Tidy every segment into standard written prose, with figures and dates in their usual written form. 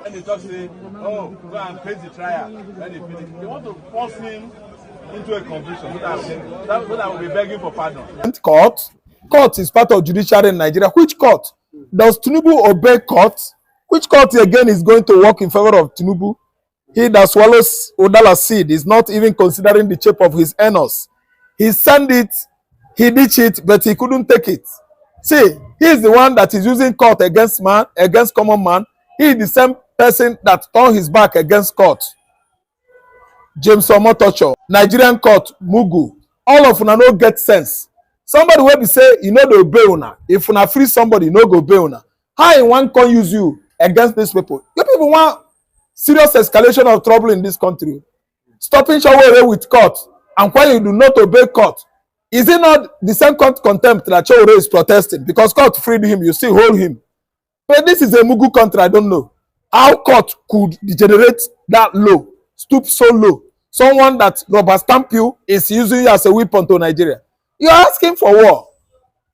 And they talk say, oh, go and face the trial. When they finish, they want to force him into a conviction. That will be begging for pardon. Court is part of judiciary in Nigeria. Which court? Does Tinubu obey court? Which court again is going to work in favor of Tinubu? He that swallows Udala's seed is not even considering the shape of his anus. He sent it, he ditched it, but he couldn't take it. See, he is the one that is using court against man, against common man. He is the same person that turned his back against court. James Omotocho, Nigerian court, Mugu. All of una no get sense. Somebody will be say, you know the obey una. If una free somebody, you no go obey una. How one can use you against these people? You people want serious escalation of trouble in this country. Stopping Shawore with court. And why you do not obey court? Is it not the same court contempt that Shawore is protesting? Because court freed him, you still hold him. But this is a Mugu country, I don't know. How court could degenerate that low, stoop so low? Someone that rubber stamp you is using you as a weapon to Nigeria. You are asking for war.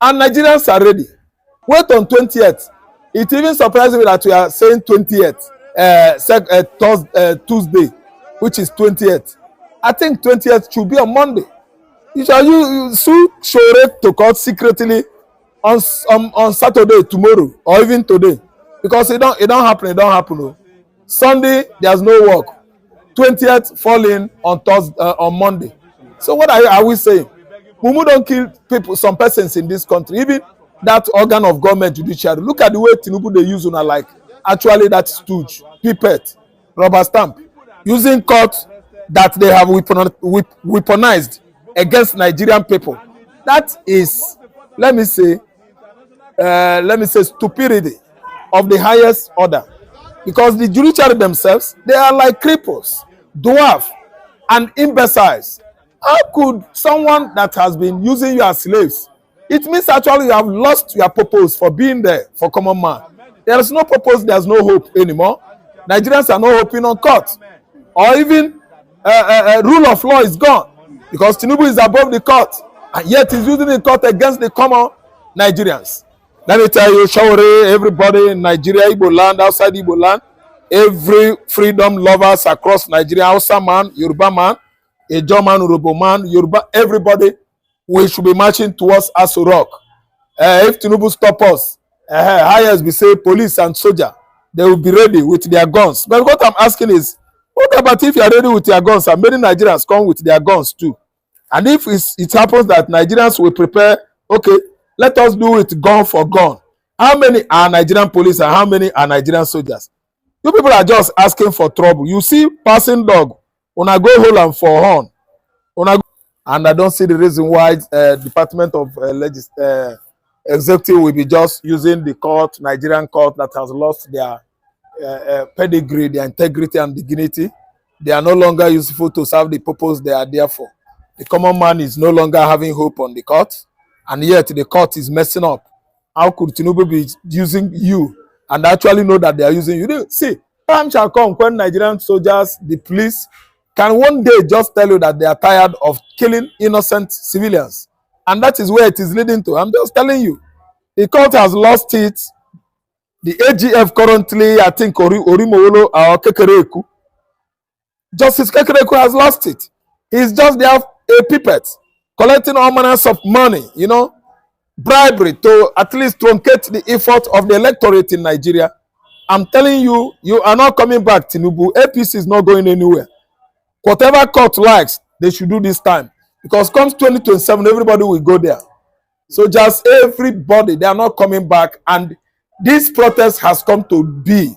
And Nigerians are ready. Wait on 20th. It even surprises me that we are saying 20th, Tuesday, which is 20th. I think 20th should be on Monday. You sue Shore to court secretly on Saturday, tomorrow, or even today. Because it don't happen. Oh. Sunday, there's no work. 20th falling on Thursday, on Monday. So what are we saying? Mumu don't kill people, some persons in this country. Even that organ of government, judiciary. Look at the way Tinubu they use una like. Actually, that stooge, pipette, rubber stamp, using court that they have weaponized against Nigerian people. That is, let me say, stupidity of the highest order. Because the judiciary themselves, they are like cripples, dwarf, and imbeciles. How could someone that has been using you as slaves? It means actually you have lost your purpose for being there for common man. There is no purpose, there is no hope anymore. Nigerians are not hoping on court. Or even rule of law is gone. Because Tinubu is above the court. And yet he's using the court against the common Nigerians. Let me tell you, Shawore, everybody in Nigeria, Igbo land, outside Igbo land, every freedom lovers across Nigeria, Hausa man, Yoruba man, Ejo man, Urobo man, Yoruba, everybody, we should be marching towards Aso Rock. If Tinubu stop us, highest we say police and soldier, they will be ready with their guns. But what I'm asking is, what about if you are ready with your guns and many Nigerians come with their guns too? And if it happens that Nigerians will prepare, okay, let us do it gun for gun. How many are Nigerian police and how many are Nigerian soldiers? You people are just asking for trouble. You see passing dog, una go hold am for horn. And I don't see the reason why Department of Executive will be just using the court, Nigerian court that has lost their pedigree, their integrity and dignity. They are no longer useful to serve the purpose they are there for. The common man is no longer having hope on the court. And yet the court is messing up. How could Tinubu be using you and actually know that they are using you? See, time shall come when Nigerian soldiers, the police, can one day just tell you that they are tired of killing innocent civilians. And that is where it is leading to. I'm just telling you. The court has lost it. The AGF currently, I think, Orimowolo or Kekereku. Justice Kekereku has lost it. He's just there a pipette, collecting all manners of money, you know, bribery to at least truncate the effort of the electorate in Nigeria. I'm telling you, you are not coming back, Tinubu. APC is not going anywhere. Whatever court likes, they should do this time. Because comes 2027, everybody will go there. So just everybody, they are not coming back. And this protest has come to be.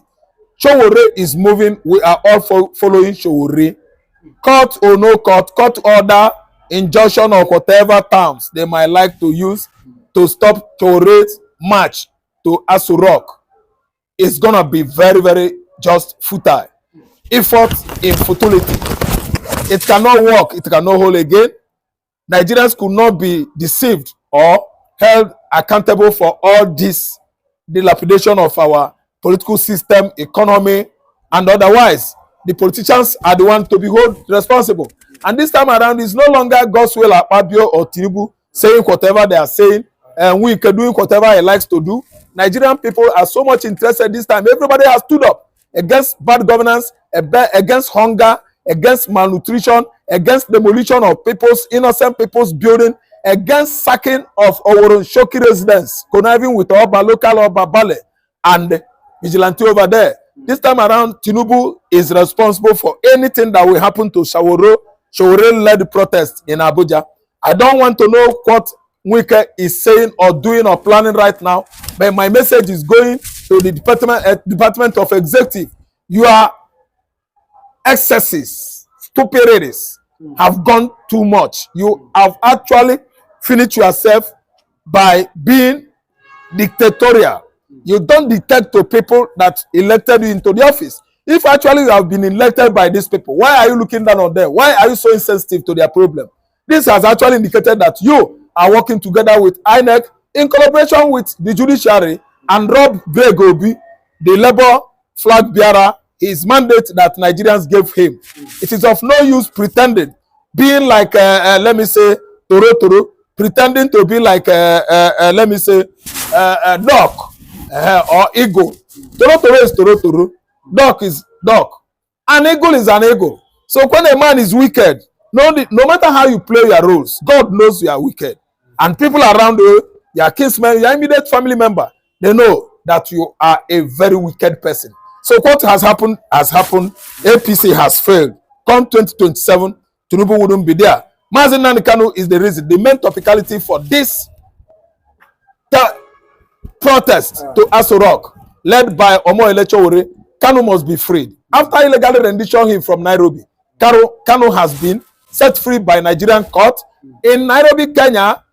Showore is moving. We are all following Showore. Court or no court, court order, injunction or whatever terms they might like to use to stop Tore's march to Aso Rock is gonna be very, very just futile. Effort in futility. It cannot work. It cannot hold again. Nigerians could not be deceived or held accountable for all this dilapidation of our political system, economy, and otherwise. The politicians are the ones to be held responsible. And this time around, it's no longer Godswill Akpabio or Tinubu saying whatever they are saying, and we can do whatever he likes to do. Nigerian people are so much interested this time. Everybody has stood up against bad governance, against hunger, against malnutrition, against demolition of innocent people's building, against sacking of Shoki residents, conniving with Oba, local Oba Bale, and vigilante over there. This time around, Tinubu is responsible for anything that will happen to Shawore-led protests in Abuja. I don't want to know what Wike is saying or doing or planning right now, but my message is going to the Department of Executive. Your excesses, stupidities have gone too much. You have actually finished yourself by being dictatorial. You don't dictate to people that elected you into the office. If actually you have been elected by these people, why are you looking down on them? Why are you so insensitive to their problem? This has actually indicated that you are working together with INEC in collaboration with the Judiciary and Rob Greg Obi, the Labour flag bearer, his mandate that Nigerians gave him. It is of no use pretending, being like, let me say, Toro, pretending to be like, let me say, duck or eagle. Toro is Toro, duck is duck, an eagle is an eagle. So when a man is wicked, no matter how you play your roles, God knows you are wicked. And people around you, your kinsmen, your immediate family member, they know that you are a very wicked person. So what has happened has happened. APC has failed. Come 2027, Tinubu wouldn't be there. Nnamdi Kanu is the reason, the main topicality for this protest to Aso Rock, led by Omoyele Sowore. Kanu must be freed. After illegally rendition him from Nairobi, Kanu has been set free by Nigerian court. In Nairobi, Kenya,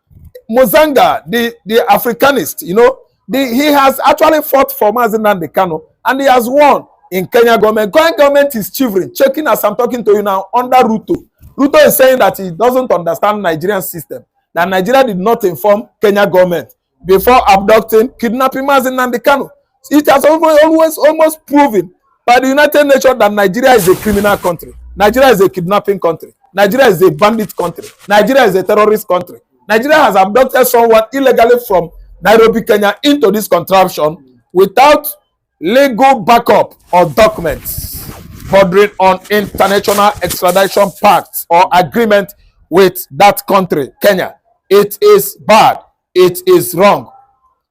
Muzanga, the Africanist, he has actually fought for Nnamdi Kanu, and he has won in Kenya government. Kenya government is shivering, checking as I'm talking to you now under Ruto. Ruto is saying that he doesn't understand Nigerian system, that Nigeria did not inform Kenya government before abducting, kidnapping Nnamdi Kanu. It has always almost proven by the United Nations that Nigeria is a criminal country. Nigeria is a kidnapping country. Nigeria is a bandit country. Nigeria is a terrorist country. Nigeria has abducted someone illegally from Nairobi, Kenya into this contraption without legal backup or documents bordering on international extradition pacts or agreement with that country, Kenya. It is bad. It is wrong.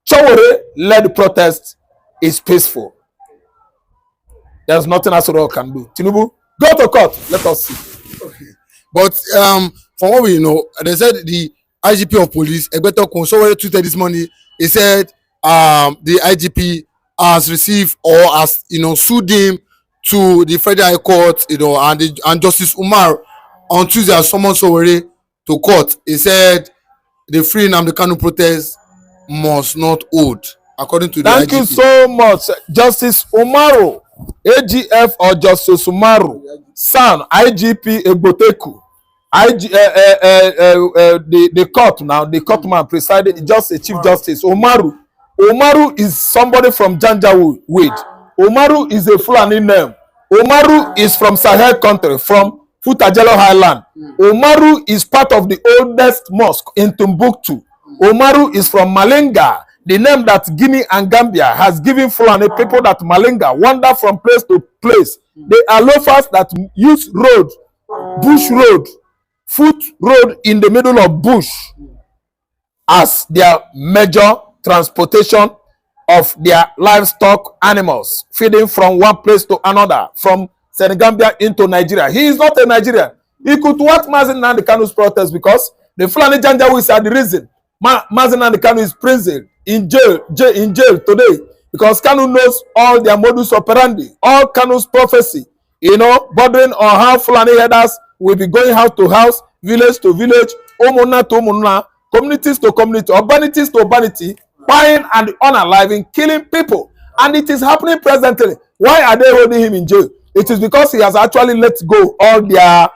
Sowore-led protest is peaceful. There's nothing Aso Rock can do. Tinubu, go to court. Let us see. Okay. But from what we know, they said the IGP of police, Egbeto Sowore, tweeted this morning. He said the IGP has received or has sued him to the Federal High Court, and Justice Umar on Tuesday has summoned Sowore to court. He said the free Nnamdi Kanu protest must not hold, according to the IGP. Thank you so much, Justice Umaru, AGF or Justice Umaru, son, IGP Egboteku, the court now, the court man presided, just a Chief Justice Umaru. Umaru is somebody from Janjaweed. Umaru is a Fulani name. Umaru is from Sahel country, from Futajelo Highland. Umaru is part of the oldest mosque in Timbuktu. Umaru is from Malinga, the name that Guinea and Gambia has given Fulani people that Malinga wander from place to place. They are loafers that use road, bush road, foot road in the middle of bush as their major transportation of their livestock animals, feeding from one place to another, from Senegambia into Nigeria. He is not a Nigerian. He could what Nnamdi Kanu's protest because the Fulani Janjaweeds are the reason. Nnamdi Kanu is imprisoned in jail today because Kanu knows all their modus operandi, all Kanu's prophecy, bordering on how Fulani headers will be going house to house, village to village, omuna to omuna, communities to community, urbanities to urbanity, buying and unaliving, killing people. And it is happening presently. Why are they holding him in jail? It is because he has actually let go all their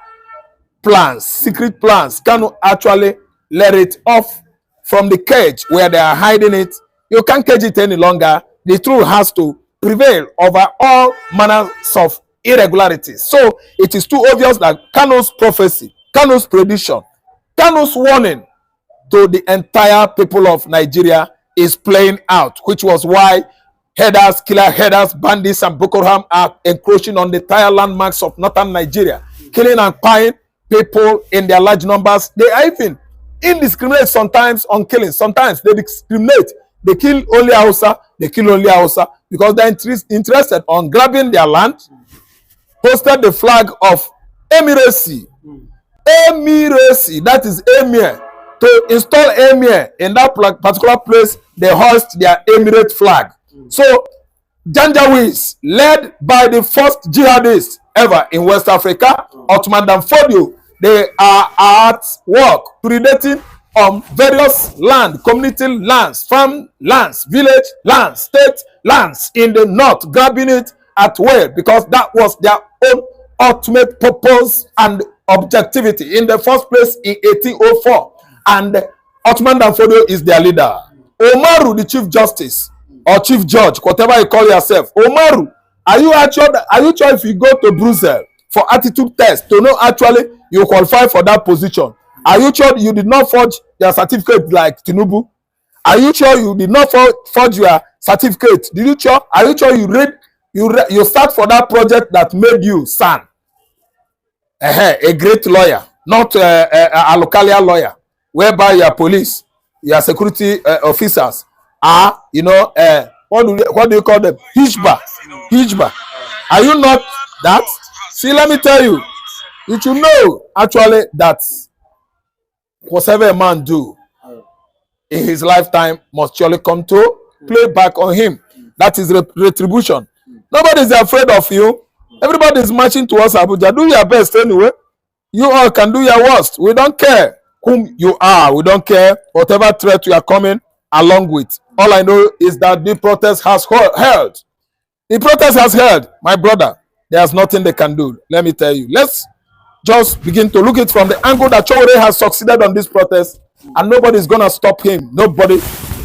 plans, secret plans. Kanu actually let it off from the cage where they are hiding it. You can't cage it any longer. The truth has to prevail over all manners of irregularities. So it is too obvious that Kanu's prophecy, Kanu's prediction, Kanu's warning to the entire people of Nigeria is playing out, which was why headers, killer headers, bandits, and Boko Haram are encroaching on the entire landmarks of northern Nigeria, killing and buying people in their large numbers. They are even indiscriminate sometimes on killing. Sometimes they discriminate. They kill only Hausa. They kill only Hausa because they're interested on grabbing their land. Posted the flag of Emiracy. Emiracy, that is Emir. To install Emir in that particular place, they hoist their Emirate flag. So, Janjaweeds, led by the first jihadists ever in West Africa, Ottoman Danfodio, they are at work predating on various land, community lands, farm lands, village lands, state lands in the north, grabbing it at will because that was their own ultimate purpose and objectivity in the first place in 1804. And Ottoman Danfodio is their leader. Omaru, the Chief Justice or Chief Judge, whatever you call yourself. Omaru, are you sure if you go to Brussels for attitude test to know actually you qualify for that position? Are you sure you did not forge your certificate like Tinubu? Are you sure you did not forge your certificate? Are you sure you start for that project that made you son? A great lawyer, not a local lawyer, whereby your police, your security officers are, what do you call them? Hijba. Are you not that? See, let me tell you, you should know actually that whatever a man do in his lifetime must surely come to play back on him. That is retribution. Nobody is afraid of you. Everybody is marching towards Abuja. Do your best anyway. You all can do your worst. We don't care whom you are. We don't care whatever threat you are coming along with. All I know is that the protest has held. The protest has held, my brother. There's nothing they can do. Let me tell you. Let's just begin to look at it from the angle that Chowore has succeeded on this protest, and nobody is gonna stop him. Nobody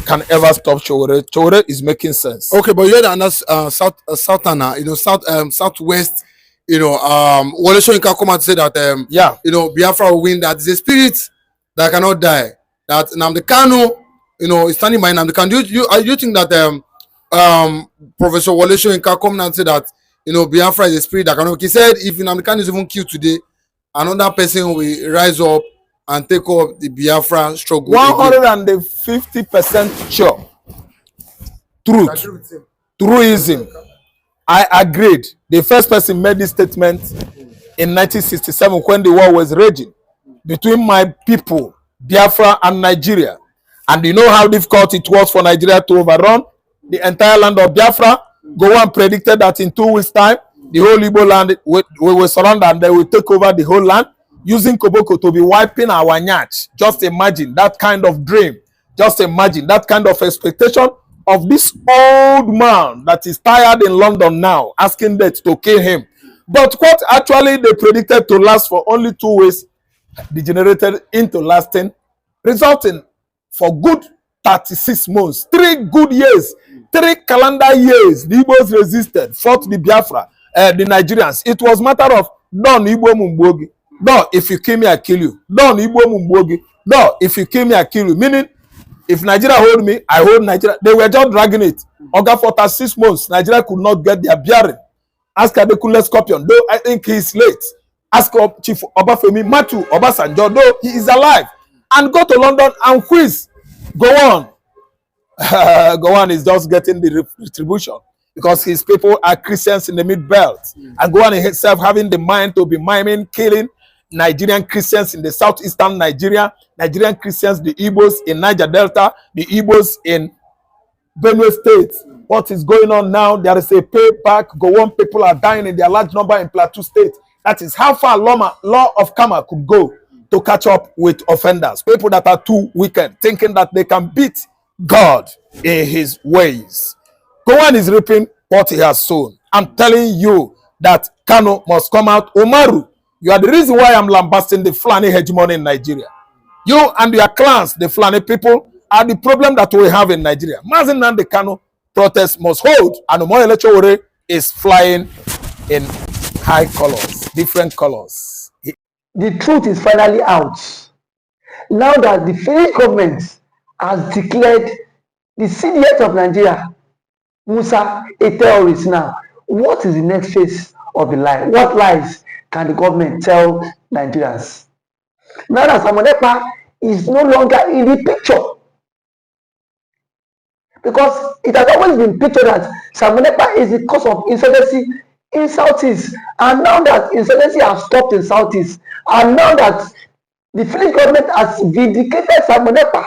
can ever stop Chowore. Chowore is making sense. Okay, but you had another southwest, Wole Soyinka come and say that Biafra will win. That is a spirit that cannot die. That Nnamdi Kanu, is standing by Nnamdi Kanu. You think that Professor Wole Soyinka come and say that Biafra is a spirit that cannot? He said if Nnamdi Kanu is even killed today, another person will rise up and take up the Biafra struggle. 150% sure. Truism. I agreed. The first person made this statement in 1967 when the war was raging between my people, Biafra and Nigeria. And you know how difficult it was for Nigeria to overrun the entire land of Biafra. Gowon predicted that in 2 weeks' time, the whole Igbo land will surrender and they will take over the whole land, using Koboko to be wiping our nyach. Just imagine that kind of dream. Just imagine that kind of expectation of this old man that is tired in London now, asking death to kill him. But what actually they predicted to last for only 2 weeks degenerated into lasting, resulting for good 36 months, 3 good years, 3 calendar years. The Igbos resisted, fought the Biafra, the Nigerians. It was matter of Don Igbo Mumbogi. No, if you kill me, I kill you. Don Igbo Mumbogi. No, if you kill me, I kill you. Meaning, if Nigeria hold me, I hold Nigeria. They were just dragging it. Oga for 36 months, Nigeria could not get their bearing. Ask Adekunle Scorpion, though I think he is late. Ask Chief Obafemi Matu Obasanjo, though he is alive. And go to London and quiz. Go on. Go on is just getting the retribution because his people are Christians in the mid-belt. And go on himself having the mind to be miming, killing Nigerian Christians in the southeastern Nigeria, Nigerian Christians, the Igbos in Niger Delta, the Igbos in Benue State. What is going on now? There is a payback. Go on, people are dying in their large number in Plateau State. That is how far law of karma could go. to catch up with offenders, people that are too wicked, thinking that they can beat God in his ways. Gowon is reaping what he has sown. I'm telling you that Kanu must come out. Umaru, you are the reason why I'm lambasting the Fulani hegemony in Nigeria. You and your clans, the Fulani people, are the problem that we have in Nigeria. Mazi Nnamdi Kanu protest must hold, and Omoyele Sowore is flying in high colors, different colors. The truth is finally out. Now that the Finnish government has declared the CDS of Nigeria, Musa, a terrorist now, what is the next phase of the lie? What lies can the government tell Nigerians? Now that Simon Ekpa is no longer in the picture, because it has always been pictured that Simon Ekpa is the cause of insurgency in Southeast, and now that insurgency has stopped in Southeast, and now that the Finnish government has vindicated Simon Ekpa,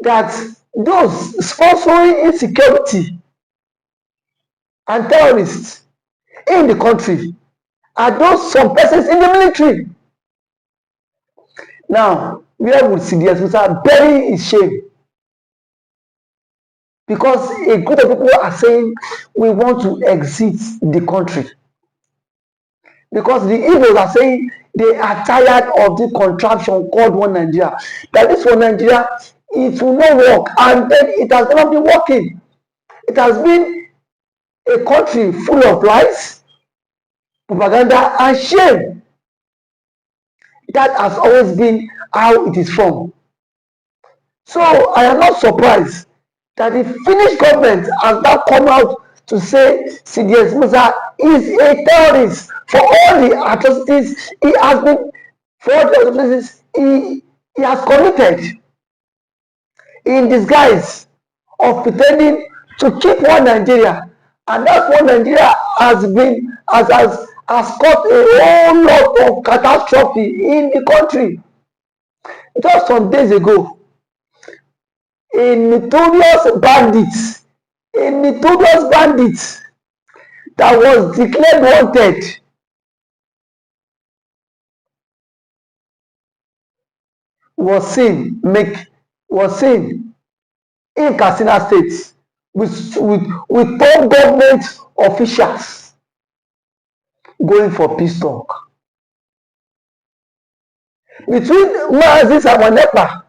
that those sponsoring insecurity and terrorists in the country are those some persons in the military. Now, where would CDS Musa bury his shame? Because a group of people are saying we want to exit the country. Because the Igbos are saying they are tired of the contraption called One Nigeria. That this One Nigeria, it will not work. And then it has never been working. It has been a country full of lies, propaganda, and shame. That has always been how it is from. So I am not surprised that the Finnish government has now come out to say CDS Musa is a terrorist for all the atrocities he has been, for all the atrocities he has committed, in disguise of pretending to keep one Nigeria. And that one Nigeria has caused a whole lot of catastrophe in the country. Just some days ago, a notorious bandit that was declared wanted was seen in Katsina State with top government officials going for peace talk. Between Mazi Simon Ekpa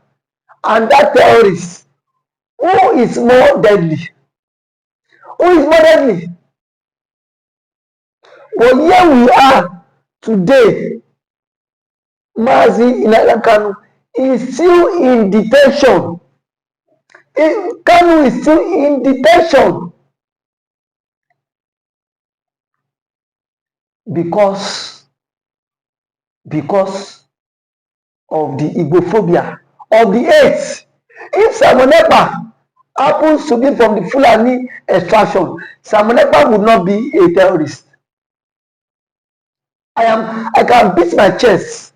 and that terrorist, who is more deadly? But here we are today. Mazi Nnamdi Kanu is still in detention. Kanu is still in detention because of the Igbophobia, of the hate. If Simon Ekpa happens to be from the Fulani extraction, Simon Ekpa would not be a terrorist. I can beat my chest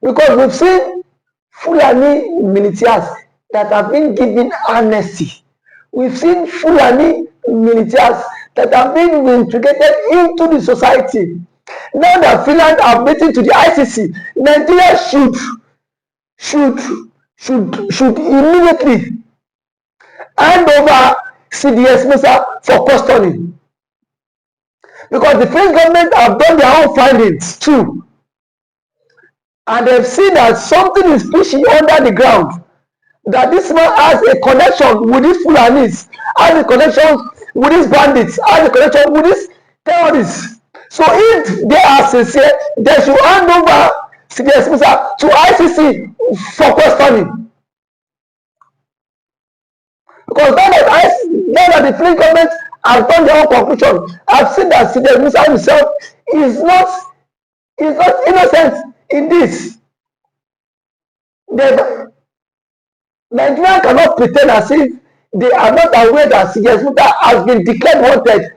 because we've seen Fulani militias that have been given amnesty. We've seen Fulani militias that have been integrated into the society. Now that Finland have written to the ICC, Nigeria should immediately hand over CDS Musa for custody. Because the French government have done their own findings too. And they've seen that something is pushing under the ground. That this man has a connection with these Fulanis, has a connection with these bandits, has a connection with these terrorists. So if they are sincere, they should hand over CDS Musa to ICC for questioning. Because now that the French government has done their own conclusion, I've seen that CDS Musa himself is not innocent in this. Nigeria cannot pretend as if they are not aware that CDS Musa has been declared wanted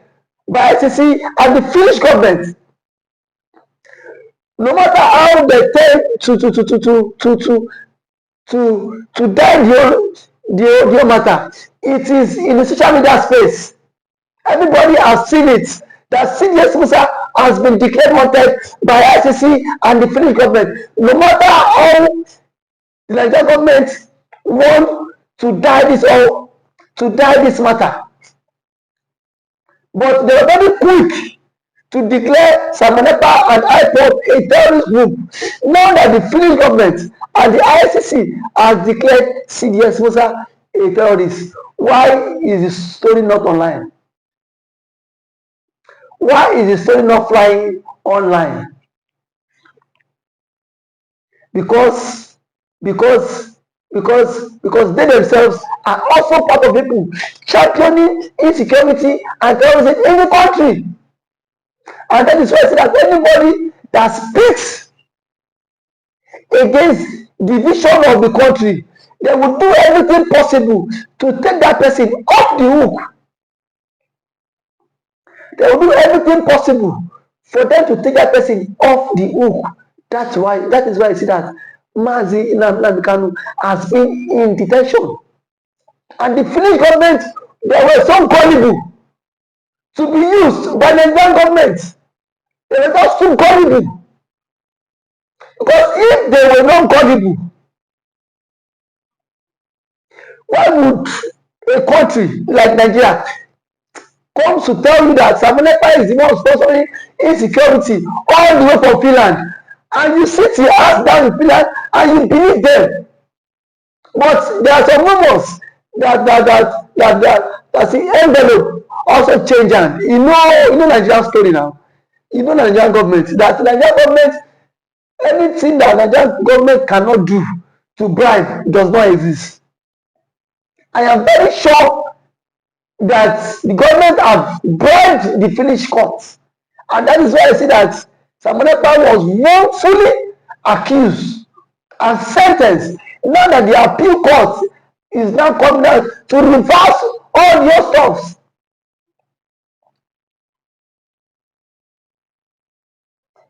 by ICC and the Finnish government. No matter how they tend to die the matter, it is in the social media space. Everybody has seen it that CDS Musa has been declared wanted by ICC and the Finnish government. No matter how the Nigerian government want to die this matter, but they are very quick to declare Samonepa and IPOB a terrorist group. Now that the Finnish government and the ICC has declared CDS Musa a terrorist, why is the story not online? Why is the story not flying online? Because they themselves are also part of people championing insecurity and terrorism in the country. And that is why I say that anybody that speaks against division of the country, they will do everything possible to take that person off the hook. They will do everything possible for them to take that person off the hook. That is why I see that Mazi Nnamdi Kanu has been in detention. And the Finnish government, they were so gullible to be used by the Nigerian government. They were just too gullible. Because if they were not gullible, why would a country like Nigeria come to tell you that Samonepa is the one sponsoring insecurity all the way from Finland, and you sit your ass down in Finland and you believe them? But there are some rumors that the envelope also change hand. You know Nigerian story now. You know Nigerian government, that Nigerian government, anything that Nigerian government cannot do to bribe does not exist. I am very sure that the government have bribed the Finnish courts, and that is why I see that Samonepa was wrongfully accused and sentenced. Now that the appeal court is now coming out to reverse all your stuffs.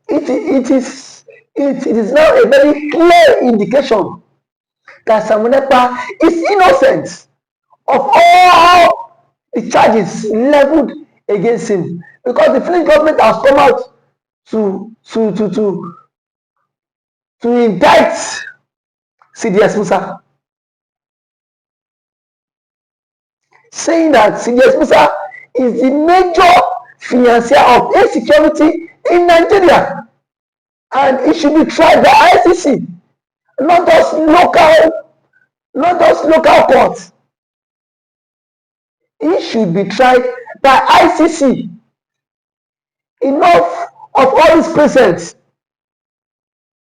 It is now a very clear indication that Samonepa is innocent of all the charges leveled against him, because the Finnish government has come out to indict CDS Musa, saying that CDS Musa is the major financier of insecurity in Nigeria, and it should be tried by ICC, not just local courts. It should be tried by ICC. Enough of all these presents.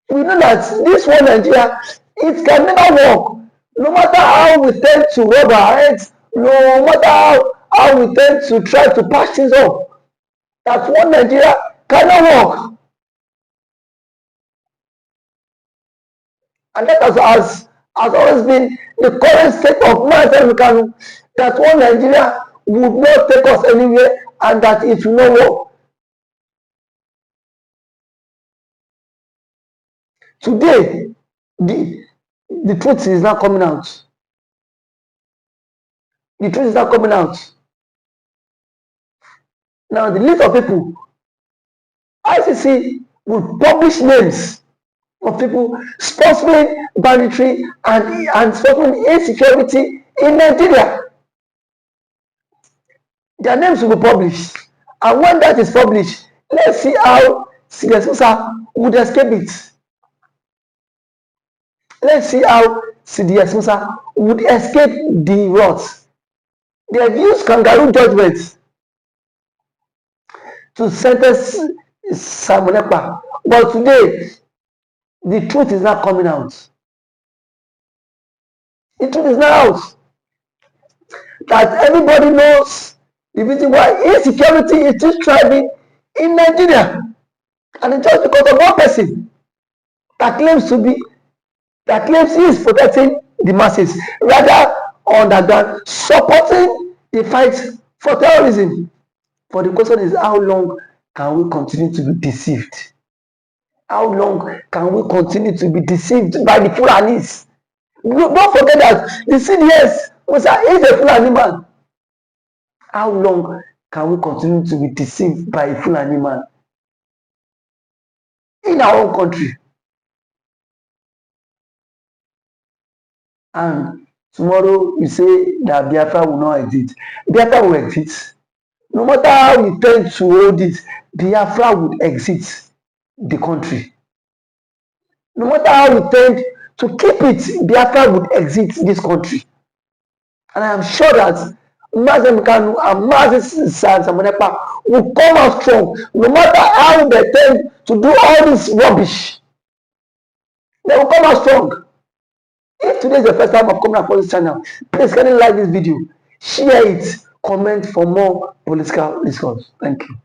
We know that this one Nigeria, it can never work. No matter how we tend to rub our heads, no matter how we tend to try to patch things up, that one Nigeria cannot work. And that has always been the current state of Nnamdi Kanu, that one Nigeria would not take us anywhere, and that it will not work. Today, the truth is not coming out. The truth is not coming out. Now, the list of people, ICC will publish names of people sponsoring banditry and sponsoring insecurity in Nigeria. Their names will be published. And when that is published, let's see how CDS Musa would escape it. Let's see how CDS Musa would escape the wrath. They have used kangaroo judgments to sentence Samonepa. But today, the truth is not coming out. The truth is not out. That everybody knows the reason why insecurity is still thriving in Nigeria. And it's just because of one person that claims he is protecting the masses, rather than supporting the fight for terrorism. But the question is, how long can we continue to be deceived? How long can we continue to be deceived by the Fulanis? Don't forget that the CDS is a Fulani man. How long can we continue to be deceived by a Fulani man? in our own country. And tomorrow you say that Biafra will not exist. Biafra will exist. No matter how we tend to hold it, Biafra would exist the country. No matter how we tend to keep it, Biafra would exist this country. And I am sure that Nnamdi Kanu and Mazi Samonepa will come out strong, no matter how they tend to do all this rubbish. They will come out strong. If today is the first time of coming across this channel, please can you like this video, share it, comment for more political discourse. Thank you.